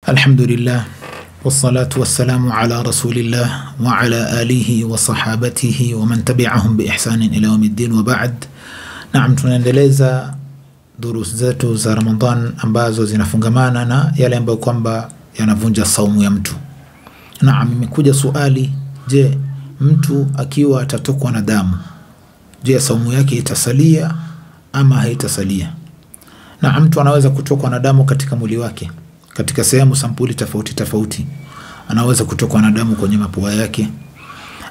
Alhamdulillah, wassalatu wassalamu ala rasulillah wa ala alihi wa sahabatihi wa man tabi'ahum bi ihsanin ila yawmiddin wa ba'd. Naam, tunaendeleza durus zetu za Ramadhan ambazo zinafungamana na yale ambayo kwamba yanavunja saumu ya mtu. Naam, imekuja swali, je, mtu akiwa atatokwa na damu, je, saumu yake itasalia ama haitasalia? Na mtu anaweza kutokwa na damu katika mwili wake, katika sehemu sampuli tofauti. Anaweza kutokwa na damu kwenye mapua yake,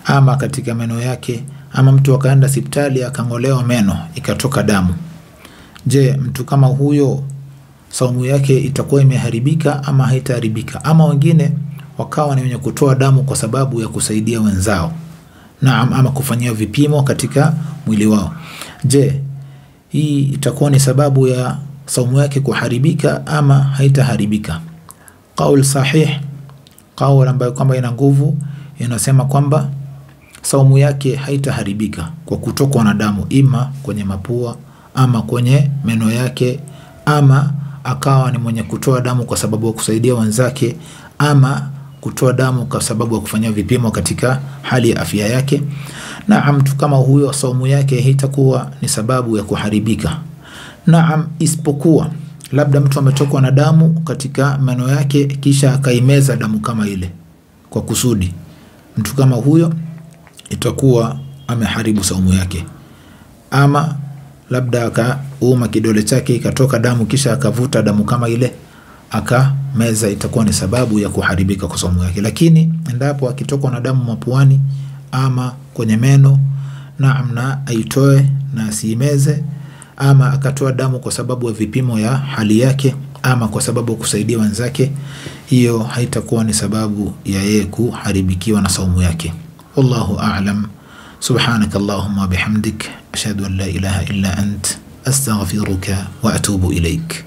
ama katika meno yake, ama mtu akaenda hospitali akangolewa meno ikatoka damu. Je, mtu kama huyo saumu yake itakuwa imeharibika ama haitaharibika? Ama wengine wakawa ni wenye kutoa damu kwa sababu ya kusaidia wenzao, naam, ama kufanyia vipimo katika mwili wao. Je, hii itakuwa ni sababu ya saumu yake kuharibika ama haitaharibika? Qaul sahih, qaul ambayo kwamba ina nguvu, inasema kwamba saumu yake haitaharibika kwa kutokwa na damu, ima kwenye mapua ama kwenye meno yake, ama akawa ni mwenye kutoa damu kwa sababu ya kusaidia wenzake, ama kutoa damu kwa sababu ya kufanya vipimo katika hali ya afya yake. Na mtu kama huyo saumu yake haitakuwa ni sababu ya kuharibika. Naam, isipokuwa labda mtu ametokwa na damu katika meno yake kisha akaimeza damu kama ile kwa kusudi. Mtu kama huyo itakuwa ameharibu saumu yake. Ama labda akauma kidole chake ikatoka damu kisha akavuta damu kama ile akameza, itakuwa ni sababu ya kuharibika kwa saumu yake. Lakini endapo akitokwa na damu mapuani ama kwenye meno, naam, na aitoe na asiimeze, ama akatoa damu kwa sababu ya vipimo ya hali yake, ama kwa sababu ya kusaidia wenzake, hiyo haitakuwa ni sababu ya yeye kuharibikiwa na saumu yake. Wallahu a'lam. Subhanakallahumma bihamdik, ashhadu an la ilaha illa ant, astaghfiruka wa atubu ilaik.